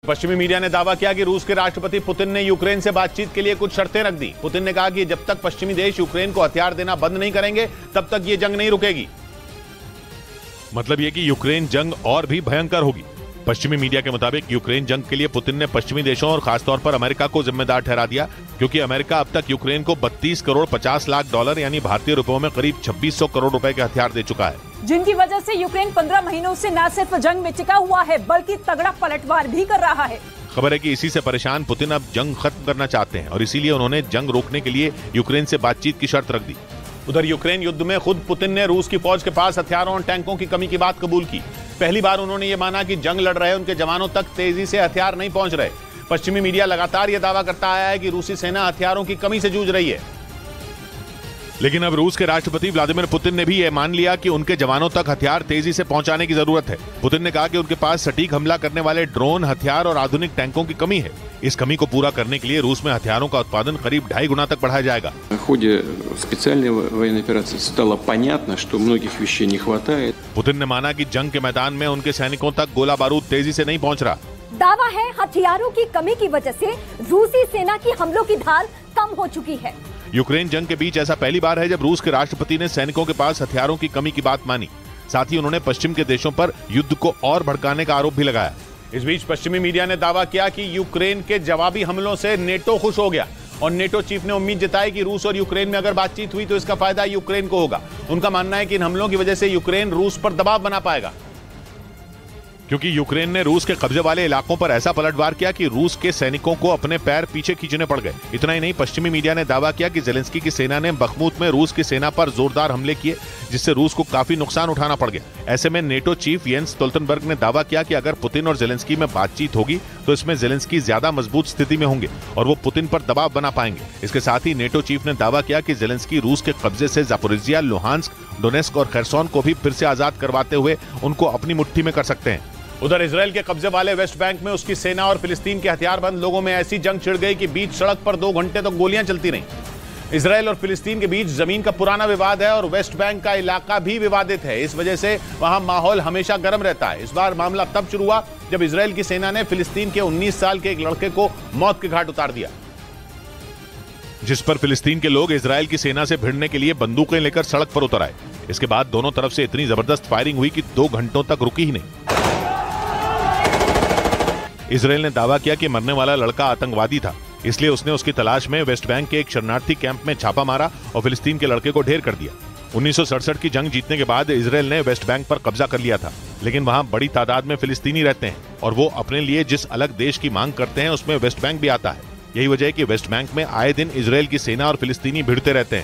पश्चिमी मीडिया ने दावा किया कि रूस के राष्ट्रपति पुतिन ने यूक्रेन से बातचीत के लिए कुछ शर्तें रख दी। पुतिन ने कहा कि जब तक पश्चिमी देश यूक्रेन को हथियार देना बंद नहीं करेंगे तब तक ये जंग नहीं रुकेगी। मतलब यह कि यूक्रेन जंग और भी भयंकर होगी। पश्चिमी मीडिया के मुताबिक यूक्रेन जंग के लिए पुतिन ने पश्चिमी देशों और खासतौर पर अमेरिका को जिम्मेदार ठहरा दिया, क्योंकि अमेरिका अब तक यूक्रेन को 32 करोड़ 50 लाख डॉलर यानी भारतीय रुपयों में करीब 2600 करोड़ रुपए के हथियार दे चुका है, जिनकी वजह से यूक्रेन 15 महीनों से न सिर्फ जंग में टिका हुआ है बल्कि तगड़ा पलटवार भी कर रहा है। खबर है कि इसी से परेशान पुतिन अब जंग खत्म करना चाहते हैं और इसीलिए उन्होंने जंग रोकने के लिए यूक्रेन से बातचीत की शर्त रख दी। उधर यूक्रेन युद्ध में खुद पुतिन ने रूस की फौज के पास हथियारों और टैंकों की कमी की बात कबूल की। पहली बार उन्होंने ये माना कि जंग लड़ रहे उनके जवानों तक तेजी से हथियार नहीं पहुंच रहे। पश्चिमी मीडिया लगातार यह दावा करता आया है कि रूसी सेना हथियारों की कमी से जूझ रही है, लेकिन अब रूस के राष्ट्रपति व्लादिमीर पुतिन ने भी यह मान लिया कि उनके जवानों तक हथियार तेजी से पहुंचाने की जरूरत है। पुतिन ने कहा कि उनके पास सटीक हमला करने वाले ड्रोन, हथियार और आधुनिक टैंकों की कमी है। इस कमी को पूरा करने के लिए रूस में हथियारों का उत्पादन करीब 2.5 गुना तक बढ़ाया जाएगा। पुतिन ने माना कि जंग के मैदान में उनके सैनिकों तक गोला बारूद तेजी से नहीं पहुंच रहा। दावा है हथियारों की कमी की वजह से रूसी सेना की हमलों की धार कम हो चुकी है। यूक्रेन जंग के बीच ऐसा पहली बार है जब रूस के राष्ट्रपति ने सैनिकों के पास हथियारों की कमी की बात मानी। साथ ही उन्होंने पश्चिम के देशों पर युद्ध को और भड़काने का आरोप भी लगाया। इस बीच पश्चिमी मीडिया ने दावा किया कि यूक्रेन के जवाबी हमलों से नेटो खुश हो गया और नेटो चीफ ने उम्मीद जताई कि रूस और यूक्रेन में अगर बातचीत हुई तो इसका फायदा यूक्रेन को होगा। उनका मानना है कि इन हमलों की वजह से यूक्रेन रूस पर दबाव बना पाएगा, क्योंकि यूक्रेन ने रूस के कब्जे वाले इलाकों पर ऐसा पलटवार किया कि रूस के सैनिकों को अपने पैर पीछे खींचने पड़ गए। इतना ही नहीं, पश्चिमी मीडिया ने दावा किया कि जेलेंस्की की सेना ने बखमूत में रूस की सेना पर जोरदार हमले किए, जिससे रूस को काफी नुकसान उठाना पड़ गया। ऐसे में नेटो चीफ येंस स्टोल्टनबर्ग ने दावा किया कि अगर पुतिन और जेलेंस्की में बातचीत होगी तो इसमें जेलेंस्की ज्यादा मजबूत स्थिति में होंगे और वो पुतिन पर दबाव बना पाएंगे। इसके साथ ही नेटो चीफ ने दावा किया कि जेलेंस्की रूस के कब्जे से जापोरिजिया, लुहांस्क, डोनेस्क और खरसोन को भी फिर से आजाद करवाते हुए उनको अपनी मुट्ठी में कर सकते हैं। उधर इजराइल के कब्जे वाले वेस्ट बैंक में उसकी सेना और फिलिस्तीन के हथियारबंद लोगों में ऐसी जंग छिड़ गई कि बीच सड़क पर 2 घंटे तक गोलियां चलती रहीं। इजराइल और फिलिस्तीन के बीच जमीन का पुराना विवाद है और वेस्ट बैंक का इलाका भी विवादित है। इस वजह से वहां माहौल हमेशा गर्म रहता है। इस बार मामला तब शुरू हुआ जब इजराइल की सेना ने फिलिस्तीन के 19 साल के एक लड़के को मौत के घाट उतार दिया, जिस पर फिलिस्तीन के लोग इजराइल की सेना से भिड़ने के लिए बंदूकें लेकर सड़क पर उतर आए। इसके बाद दोनों तरफ से इतनी जबरदस्त फायरिंग हुई कि 2 घंटों तक रुकी ही नहीं। इजराइल ने दावा किया कि मरने वाला लड़का आतंकवादी था, इसलिए उसने उसकी तलाश में वेस्ट बैंक के एक शरणार्थी कैंप में छापा मारा और फिलिस्तीन के लड़के को ढेर कर दिया। 1967 की जंग जीतने के बाद इजराइल ने वेस्ट बैंक पर कब्जा कर लिया था, लेकिन वहां बड़ी तादाद में फिलिस्तीनी रहते हैं और वो अपने लिए जिस अलग देश की मांग करते हैं उसमें वेस्ट बैंक भी आता है। यही वजह है कि वेस्ट बैंक में आए दिन इजराइल की सेना और फिलिस्तीनी भिड़ते रहते हैं।